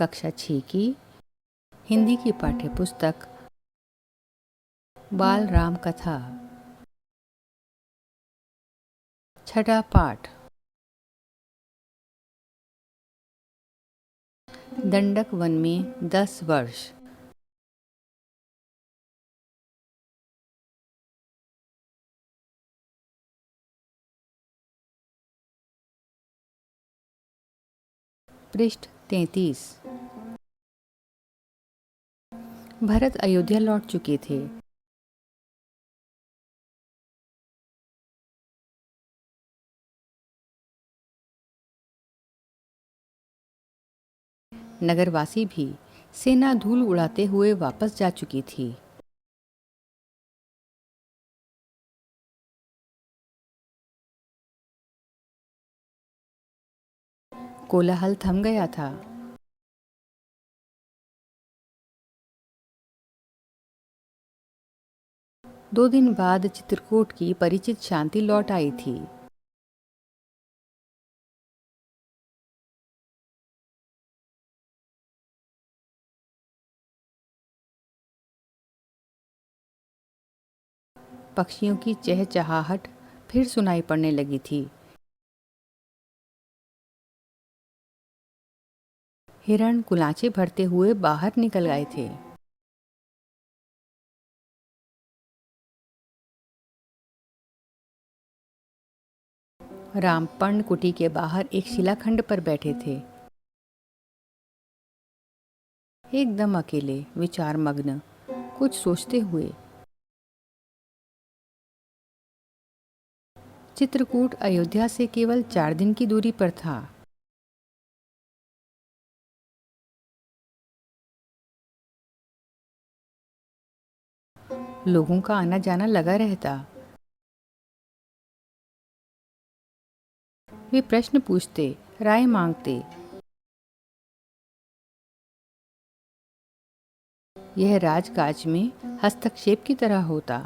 कक्षा 6 की हिंदी की पाठ्य पुस्तक बाल राम कथा, छठा पाठ। दंडक वन में 10 वर्ष। पृष्ठ 33। भरत अयोध्या लौट चुके थे। नगरवासी भी सेना धूल उड़ाते हुए वापस जा चुकी थी। कोलाहल थम गया था। दो दिन बाद चित्रकूट की परिचित शांति लौट आई थी। पक्षियों की चहचहाहट फिर सुनाई पड़ने लगी थी। हिरण कुलाचे भरते हुए बाहर निकल आए थे। राम पर्णकुटी के बाहर एक शिलाखंड पर बैठे थे, एकदम अकेले, विचार मग्न, कुछ सोचते हुए। चित्रकूट अयोध्या से केवल 4 दिन की दूरी पर था। लोगों का आना जाना लगा रहता। वे प्रश्न पूछते, राय मांगते। यह राजकाज में हस्तक्षेप की तरह होता।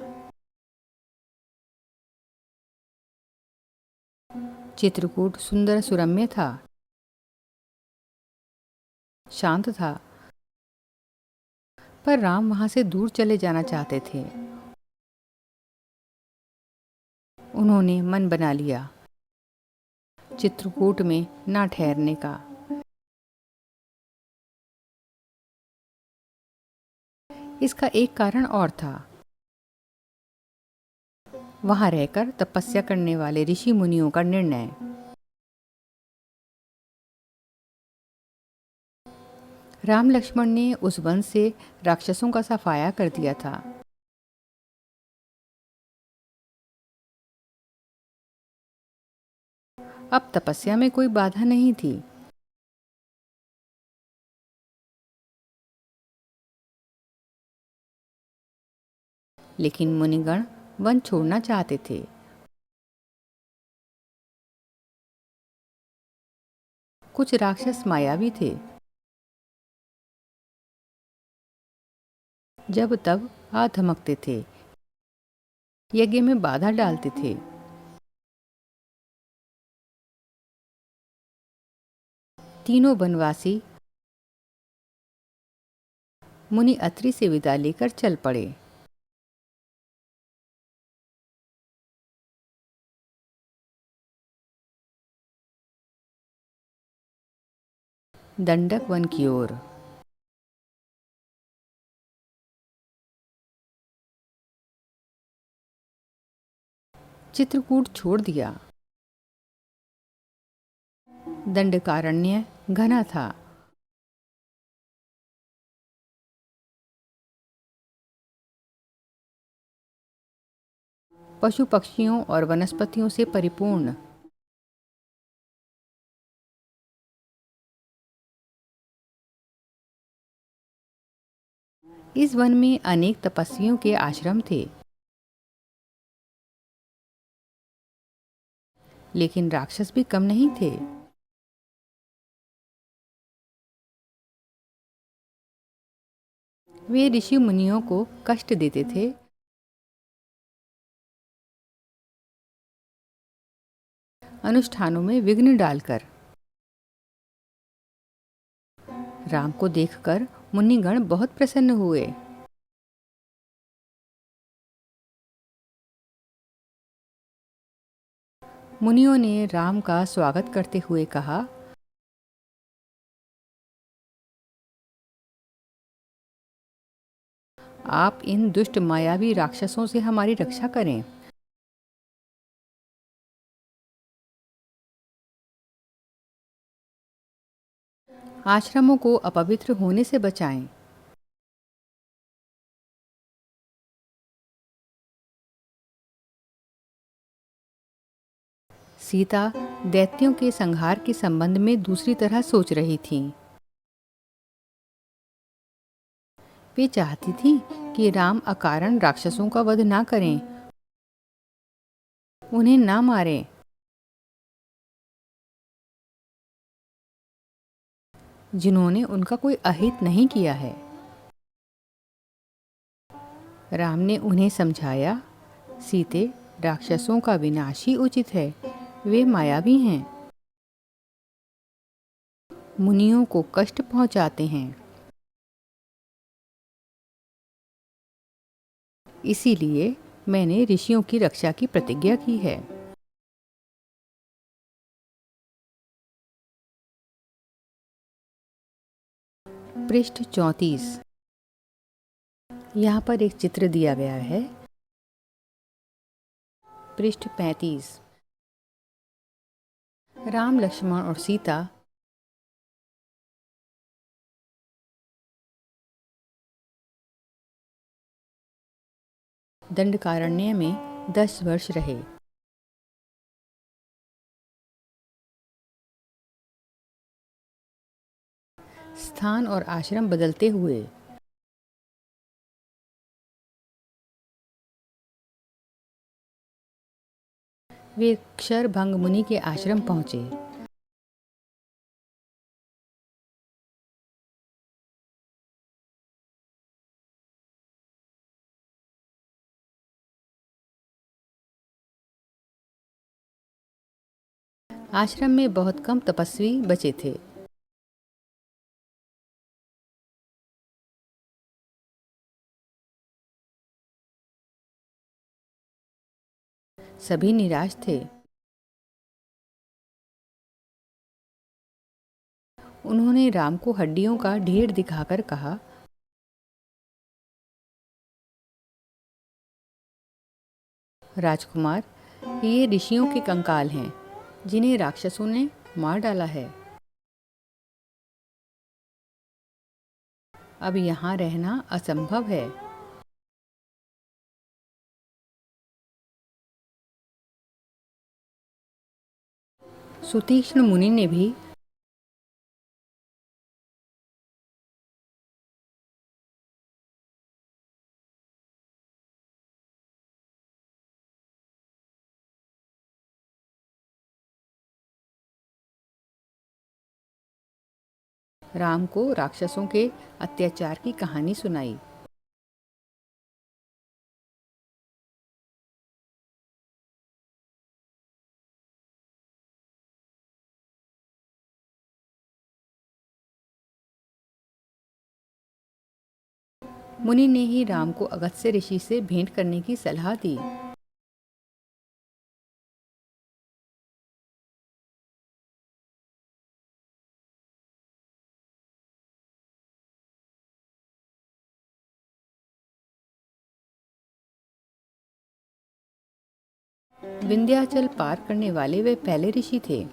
चित्रकूट सुंदर सुरम्य था, शांत था, पर राम वहां से दूर चले जाना चाहते थे। उन्होंने मन बना लिया, चित्रकूट में ना ठहरने का। इसका एक कारण और था। वहां रहकर तपस्या करने वाले ऋषि मुनियों का निर्णय। राम लक्ष्मण ने उस वन से राक्षसों का सफाया कर दिया था। अब तपस्या में कोई बाधा नहीं थी। लेकिन मुनिगण वन छोड़ना चाहते थे। कुछ राक्षस मायावी थे, जब तब आ धमकते थे, यज्ञ में बाधा डालते थे। तीनों वनवासी मुनि अत्रि से विदा लेकर चल पड़े। दंडक वन की ओर। चित्रकूट छोड़ दिया। दंडकारण्य घना था। पशु पक्षियों और वनस्पतियों से परिपूर्ण। इस वन में अनेक तपस्वियों के आश्रम थे, लेकिन राक्षस भी कम नहीं थे। वे ऋषि मुनियों को कष्ट देते थे। अनुष्ठानों में विघ्न डालकर। राम को देखकर मुनिगण बहुत प्रसन्न हुए। मुनियों ने राम का स्वागत करते हुए कहा, आप इन दुष्ट मायावी राक्षसों से हमारी रक्षा करें। आश्रमों को अपवित्र होने से बचाएं। सीता दैत्यों के संहार के संबंध में दूसरी तरह सोच रही थी। वे चाहती थी कि राम अकारण राक्षसों का वध ना करें, उन्हें ना मारें। जिन्होंने उनका कोई अहित नहीं किया है। राम ने उन्हें समझाया, सीते, राक्षसों का विनाश ही उचित है, वे मायावी हैं, मुनियों को कष्ट पहुंचाते हैं। इसीलिए मैंने ऋषियों की रक्षा की प्रतिज्ञा की है। पृष्ठ 34। यहाँ पर एक चित्र दिया गया है। पृष्ठ 35। राम, लक्ष्मण और सीता दंडकारण्य में 10 वर्ष रहे। स्थान और आश्रम बदलते हुए वे क्षरभंग मुनि के आश्रम पहुंचे। आश्रम में बहुत कम तपस्वी बचे थे। सभी निराश थे। उन्होंने राम को हड्डियों का ढेर दिखाकर कहा, राजकुमार, ये ऋषियों के कंकाल हैं, जिन्हें राक्षसों ने मार डाला है। अब यहाँ रहना असंभव है। सुतीक्ष्ण मुनि ने भी राम को राक्षसों के अत्याचार की कहानी सुनाई। मुनि ने ही राम को अगस्त्य ऋषि से भेंट करने की सलाह दी। विंध्याचल पार करने वाले वे पहले ऋषि थे।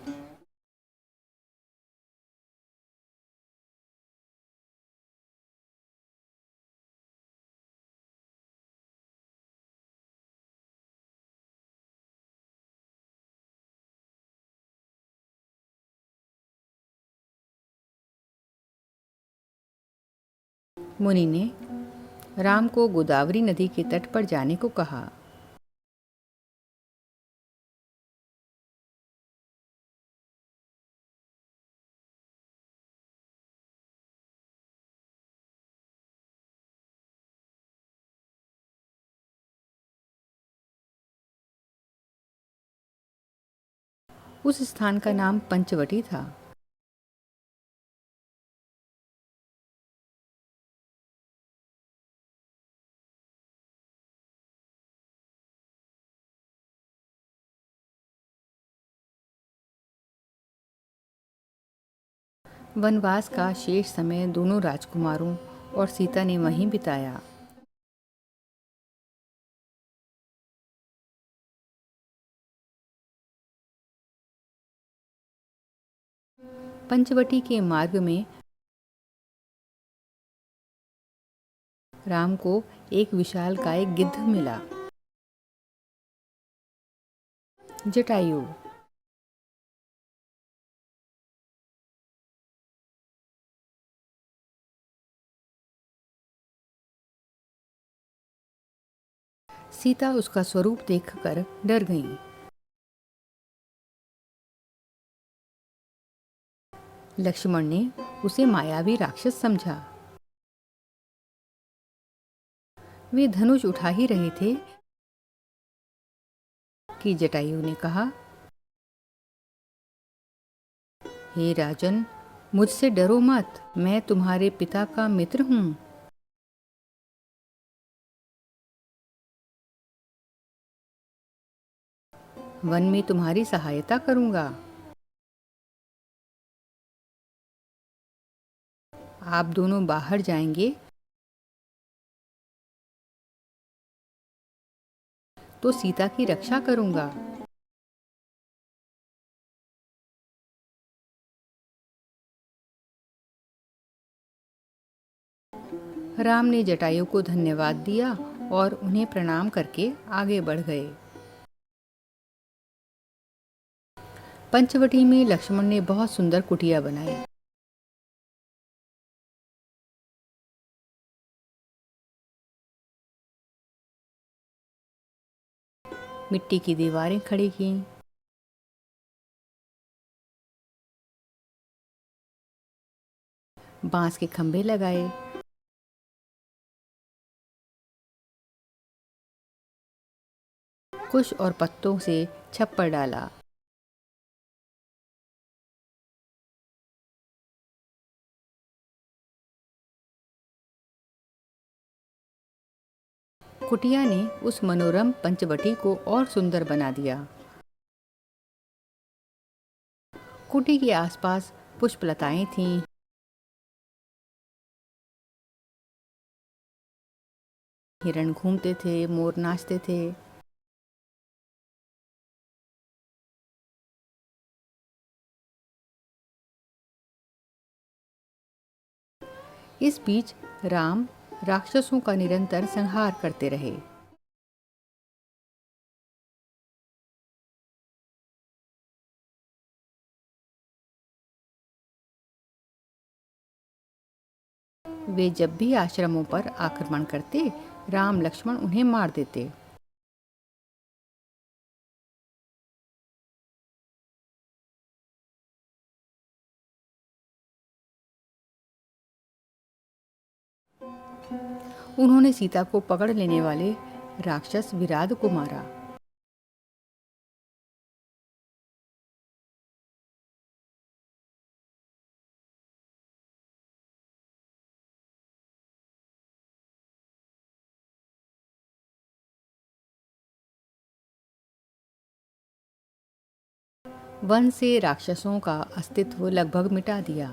मुनि ने राम को गोदावरी नदी के तट पर जाने को कहा। उस स्थान का नाम पंचवटी था। वनवास का शेष समय दोनों राजकुमारों और सीता ने वहीं बिताया। पंचवटी के मार्ग में राम को एक विशालकाय गिद्ध मिला। जटायु। सीता उसका स्वरूप देखकर डर गईं। लक्ष्मण ने उसे मायावी राक्षस समझा। वे धनुष उठा ही रहे थे कि जटायु ने कहा, हे राजन, मुझसे डरो मत, मैं तुम्हारे पिता का मित्र हूं। वन में तुम्हारी सहायता करूंगा। आप दोनों बाहर जाएंगे तो सीता की रक्षा करूंगा। राम ने जटायु को धन्यवाद दिया और उन्हें प्रणाम करके आगे बढ़ गए। पंचवटी में लक्ष्मण ने बहुत सुंदर कुटिया बनाई। मिट्टी की दीवारें खड़ी की। बांस के खंभे लगाए। कुश और पत्तों से छप्पर डाला। कुटिया ने उस मनोरम पंचवटी को और सुंदर बना दिया। कुटी के आसपास पुष्पलताएं थीं। हिरण घूमते थे, मोर नाचते थे। इस बीच राम राक्षसों का निरंतर संहार करते रहे। वे जब भी आश्रमों पर आक्रमण करते, राम लक्ष्मण उन्हें मार देते। उन्होंने सीता को पकड़ लेने वाले राक्षस विराध को मारा। वन से राक्षसों का अस्तित्व लगभग मिटा दिया।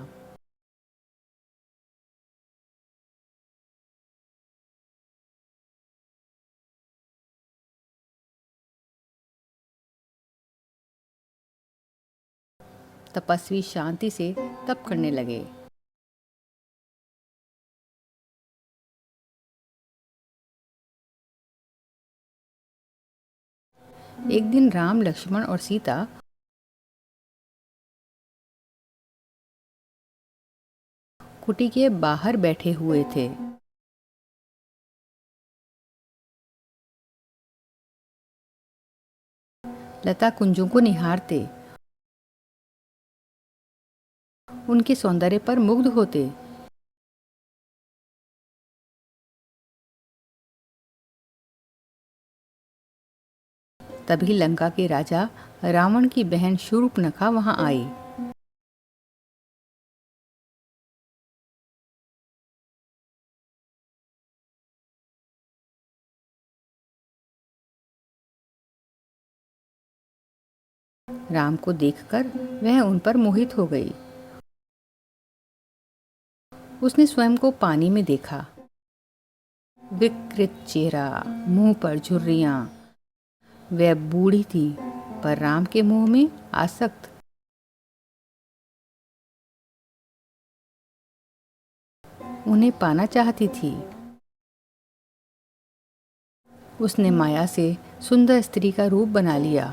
तपस्वी शांति से तप करने लगे। एक दिन राम, लक्ष्मण और सीता कुटी के बाहर बैठे हुए थे। लता कुंजों को निहारते, उनके सौंदर्य पर मुग्ध होते। तभी लंका के राजा रावण की बहन शूर्पणखा वहां आई। राम को देखकर वह उन पर मोहित हो गई। उसने स्वयं को पानी में देखा। विकृत चेहरा, मुंह पर झुर्रियां। वह बूढ़ी थी, पर राम के मुंह में आसक्त। उन्हें पाना चाहती थी। उसने माया से सुंदर स्त्री का रूप बना लिया।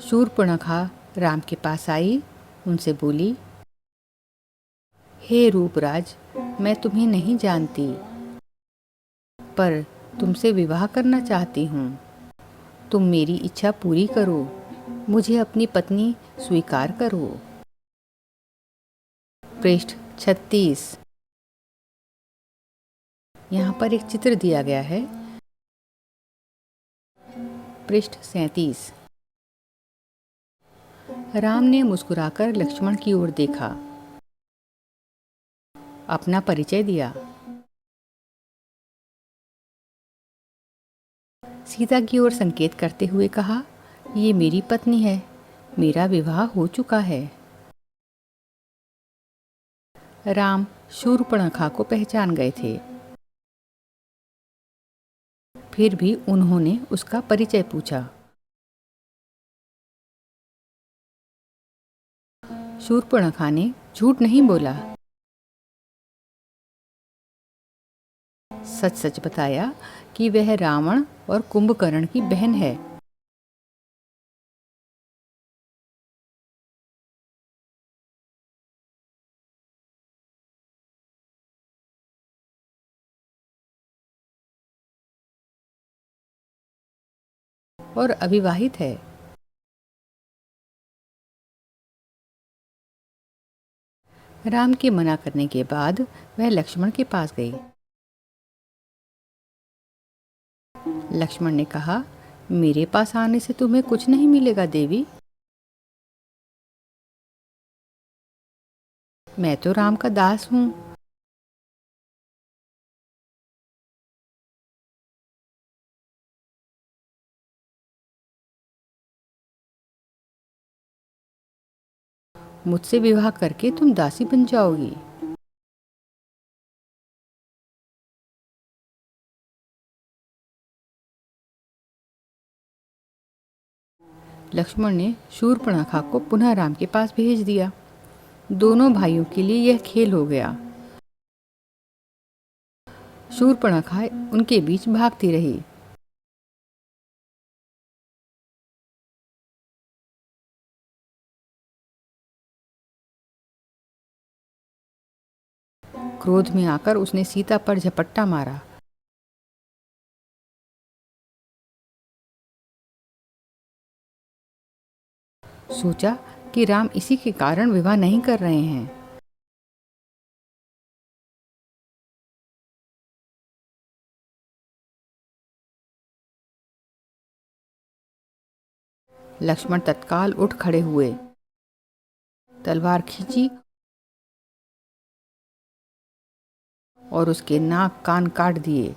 शूर्पणखा राम के पास आई, उनसे बोली, हे रूपराज, मैं तुम्हें नहीं जानती, पर तुमसे विवाह करना चाहती हूँ। तुम मेरी इच्छा पूरी करो, मुझे अपनी पत्नी स्वीकार करो। पृष्ठ 36। यहाँ पर एक चित्र दिया गया है। पृष्ठ 37। राम ने मुस्कुराकर लक्ष्मण की ओर देखा, अपना परिचय दिया। सीता की ओर संकेत करते हुए कहा, ये मेरी पत्नी है, मेरा विवाह हो चुका है। राम शूर्पणखा को पहचान गए थे, फिर भी उन्होंने उसका परिचय पूछा। शूर्पणखा ने झूठ नहीं बोला, सच सच बताया कि वह रावण और कुंभकर्ण की बहन है। और अविवाहित है। राम के मना करने के बाद वह लक्ष्मण के पास गई। लक्ष्मण ने कहा, मेरे पास आने से तुम्हें कुछ नहीं मिलेगा देवी। मैं तो राम का दास हूँ। मुझसे विवाह करके तुम दासी बन जाओगी। लक्ष्मण ने शूर्पणखा को पुनः राम के पास भेज दिया। दोनों भाइयों के लिए यह खेल हो गया। शूर्पणखा उनके बीच भागती रही। क्रोध में आकर उसने सीता पर झपट्टा मारा। सोचा कि राम इसी के कारण विवाह नहीं कर रहे हैं। लक्ष्मण तत्काल उठ खड़े हुए, तलवार खींची और उसके नाक कान काट दिए।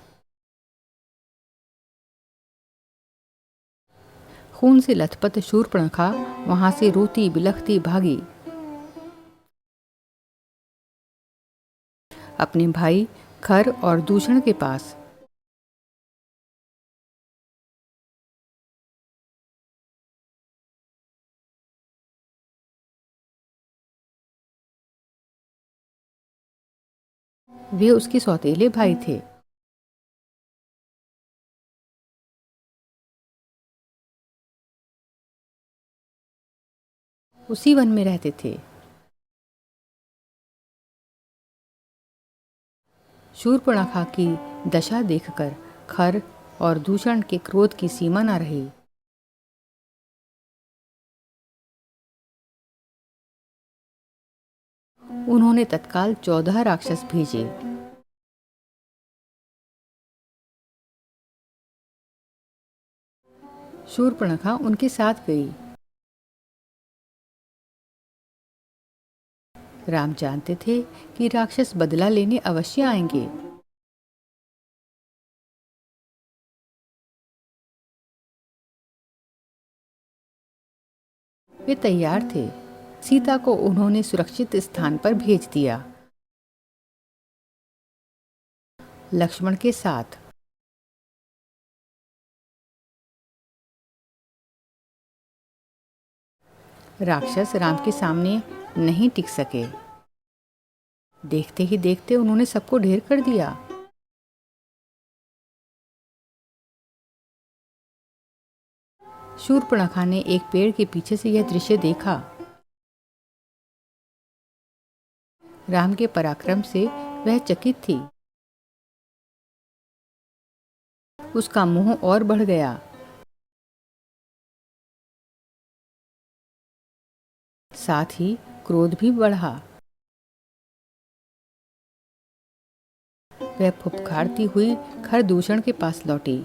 खून से लथपथ शूर्पणखा वहां से रोती बिलखती भागी अपने भाई खर और दूषण के पास। वे उसके सौतेले भाई थे। उसी वन में रहते थे। शूर्पणखा की दशा देखकर खर और दूषण के क्रोध की सीमा न रही। उन्होंने तत्काल 14 राक्षस भेजे। शूर्पणखा उनके साथ गई। राम जानते थे कि राक्षस बदला लेने अवश्य आएंगे। वे तैयार थे। सीता को उन्होंने सुरक्षित स्थान पर भेज दिया, लक्ष्मण के साथ। राक्षस राम के सामने नहीं टिक सके। देखते ही देखते उन्होंने सबको ढेर कर दिया। शूर्पणखा ने एक पेड़ के पीछे से यह दृश्य देखा। राम के पराक्रम से वह चकित थी। उसका मोह और बढ़ गया। साथ ही क्रोध भी बढ़ा। वह फुफकारती हुई खरदूषण के पास लौटी।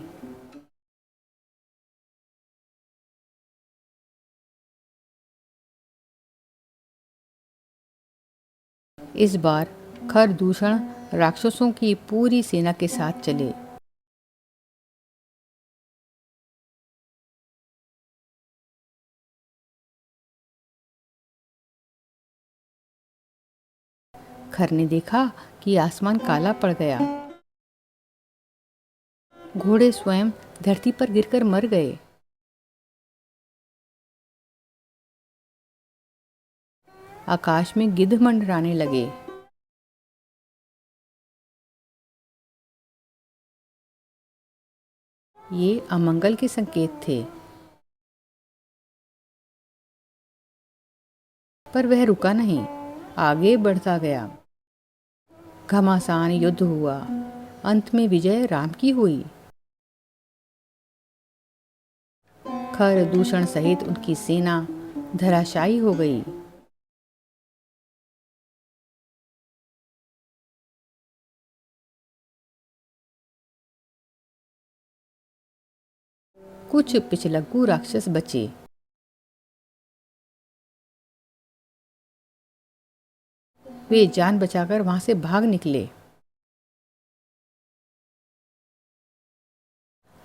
इस बार खरदूषण राक्षसों की पूरी सेना के साथ चले। खर ने देखा कि आसमान काला पड़ गया। घोड़े स्वयं धरती पर गिरकर मर गए। आकाश में गिद्ध मंडराने लगे। ये अमंगल के संकेत थे। पर वह रुका नहीं, आगे बढ़ता गया। घमासान युद्ध हुआ। अंत में विजय राम की हुई। खर दूषण सहित उनकी सेना धराशायी हो गई। कुछ पिछलग्गू राक्षस बचे। वे जान बचाकर वहां से भाग निकले।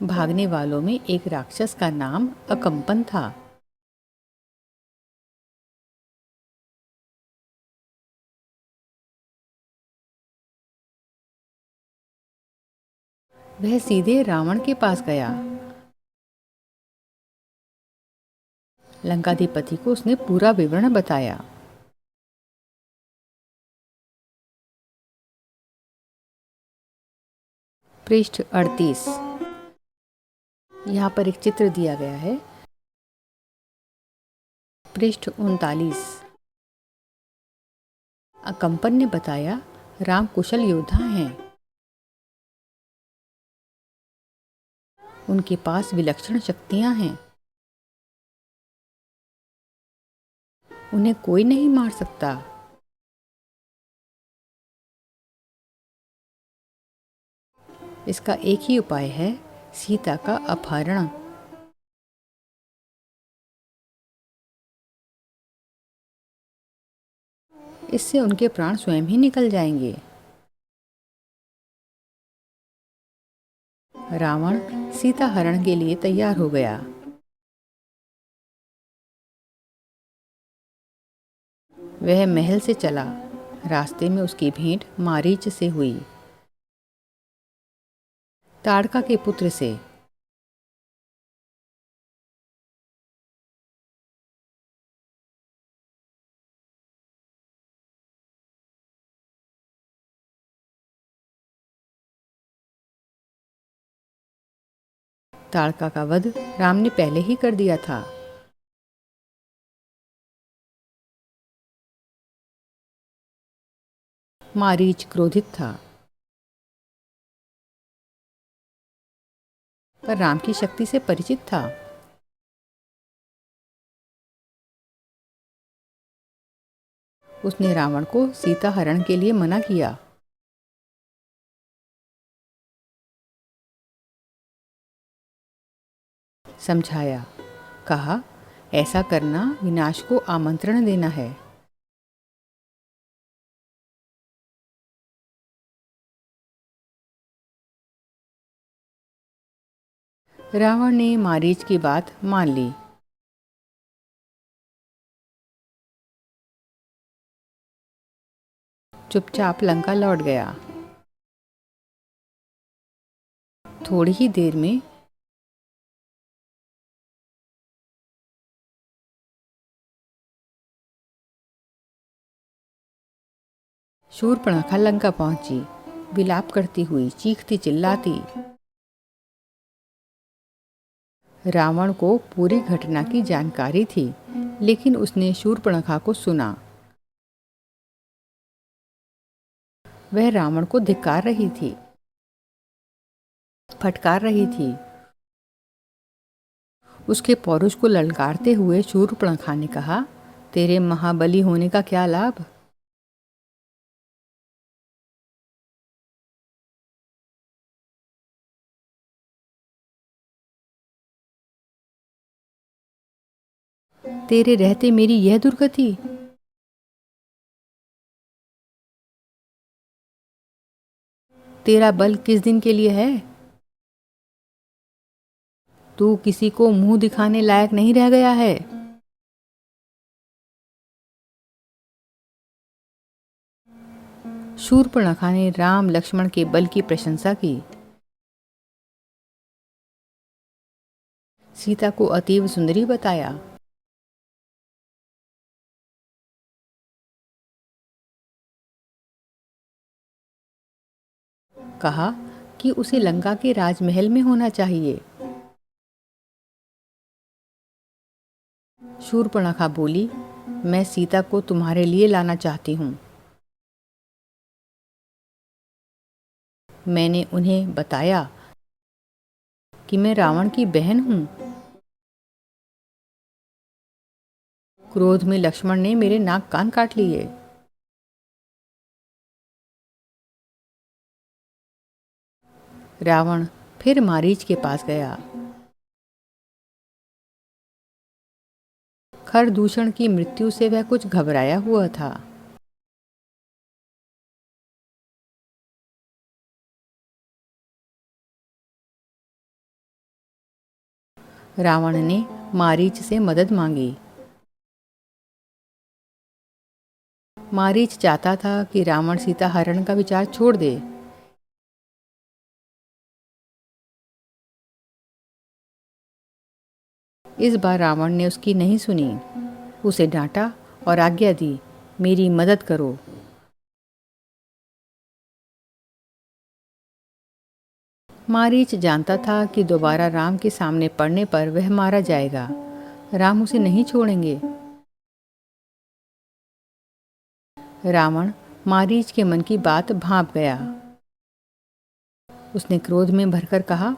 भागने वालों में एक राक्षस का नाम अकंपन था। वह सीधे रावण के पास गया। लंकाधिपति को उसने पूरा विवरण बताया। पृष्ठ 38। यहाँ पर एक चित्र दिया गया है। पृष्ठ 39। अकंपन ने बताया, राम कुशल योद्धा हैं। उनके पास विलक्षण शक्तियां हैं। उन्हें कोई नहीं मार सकता। इसका एक ही उपाय है, सीता का अपहरण। इससे उनके प्राण स्वयं ही निकल जाएंगे। रावण सीता हरण के लिए तैयार हो गया। वह महल से चला। रास्ते में उसकी भेंट मारीच से हुई, ताड़का के पुत्र से। ताड़का का वध राम ने पहले ही कर दिया था। मारीच क्रोधित था, पर राम की शक्ति से परिचित था। उसने रावण को सीता हरण के लिए मना किया। समझाया, कहा, ऐसा करना विनाश को आमंत्रण देना है। रावण ने मारीच की बात मान ली। चुपचाप लंका लौट गया। थोड़ी ही देर में शूर्पणखा लंका पहुंची, विलाप करती हुई, चीखती चिल्लाती। रावण को पूरी घटना की जानकारी थी, लेकिन उसने शूर्पणखा को सुना। वह रावण को धिक्कार रही थी, फटकार रही थी। उसके पौरुष को ललकारते हुए शूर्पणखा ने कहा, तेरे महाबली होने का क्या लाभ? तेरे रहते मेरी यह दुर्गति। तेरा बल किस दिन के लिए है? तू किसी को मुंह दिखाने लायक नहीं रह गया है। शूर्पणखा ने राम लक्ष्मण के बल की प्रशंसा की। सीता को अतीव सुंदरी बताया। कहा कि उसे लंका के राजमहल में होना चाहिए। शूर्पणखा बोली, मैं सीता को तुम्हारे लिए लाना चाहती हूँ। मैंने उन्हें बताया कि मैं रावण की बहन हूँ। क्रोध में लक्ष्मण ने मेरे नाक कान काट लिए। रावण फिर मारीच के पास गया। खरदूषण की मृत्यु से वह कुछ घबराया हुआ था। रावण ने मारीच से मदद मांगी। मारीच चाहता था कि रावण सीता हरण का विचार छोड़ दे। इस बार रावण ने उसकी नहीं सुनी। उसे डांटा और आज्ञा दी, मेरी मदद करो। मारीच जानता था कि दोबारा राम के सामने पड़ने पर वह मारा जाएगा। राम उसे नहीं छोड़ेंगे। रावण मारीच के मन की बात भांप गया। उसने क्रोध में भरकर कहा,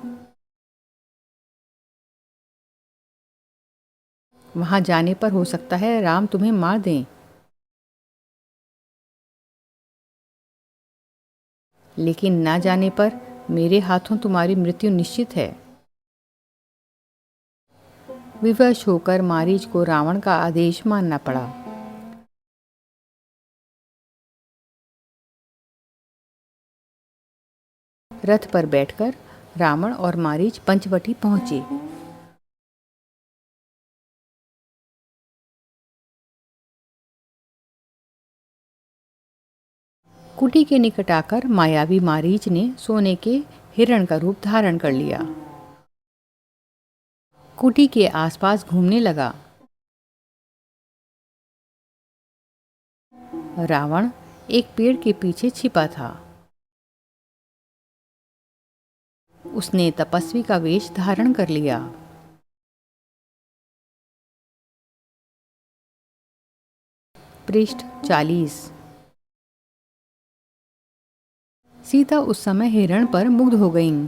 वहां जाने पर हो सकता है राम तुम्हें मार दें, लेकिन ना जाने पर मेरे हाथों तुम्हारी मृत्यु निश्चित है। विवश होकर मारीच को रावण का आदेश मानना पड़ा। रथ पर बैठकर रावण और मारीच पंचवटी पहुंचे। कुटी के निकट आकर मायावी मारीच ने सोने के हिरण का रूप धारण कर लिया। कुटी के आसपास घूमने लगा। रावण एक पेड़ के पीछे छिपा था। उसने तपस्वी का वेश धारण कर लिया। पृष्ठ 40। सीता उस समय हिरण पर मुग्ध हो गईं।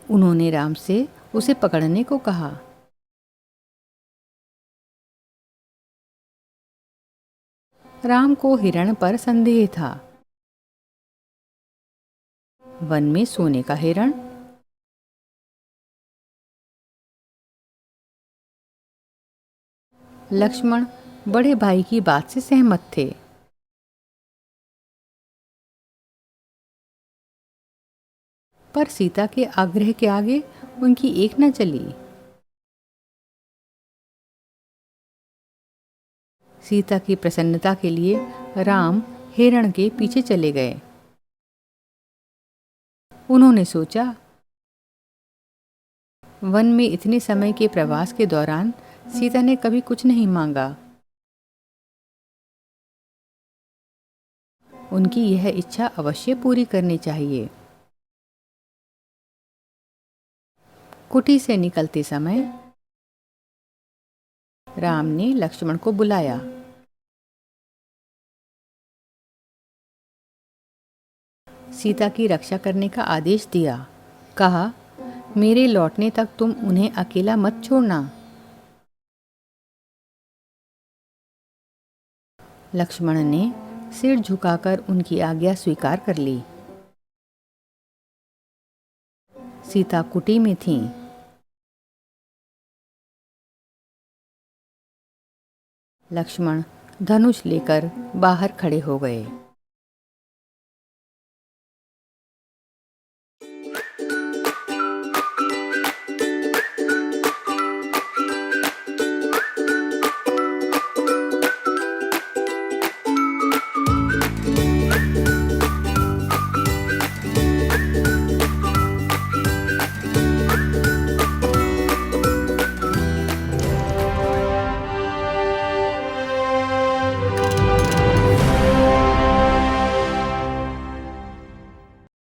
उन्होंने राम से उसे पकड़ने को कहा। राम को हिरण पर संदेह था। वन में सोने का हिरण। लक्ष्मण बड़े भाई की बात से सहमत थे। पर सीता के आग्रह के आगे उनकी एक न चली। सीता की प्रसन्नता के लिए राम हिरण के पीछे चले गए। उन्होंने सोचा, वन में इतने समय के प्रवास के दौरान सीता ने कभी कुछ नहीं मांगा। उनकी यह इच्छा अवश्य पूरी करनी चाहिए। कुटी से निकलते समय राम ने लक्ष्मण को बुलाया। सीता की रक्षा करने का आदेश दिया। कहा, मेरे लौटने तक तुम उन्हें अकेला मत छोड़ना। लक्ष्मण ने सिर झुकाकर उनकी आज्ञा स्वीकार कर ली। सीता कुटी में थीं। लक्ष्मण धनुष लेकर बाहर खड़े हो गए।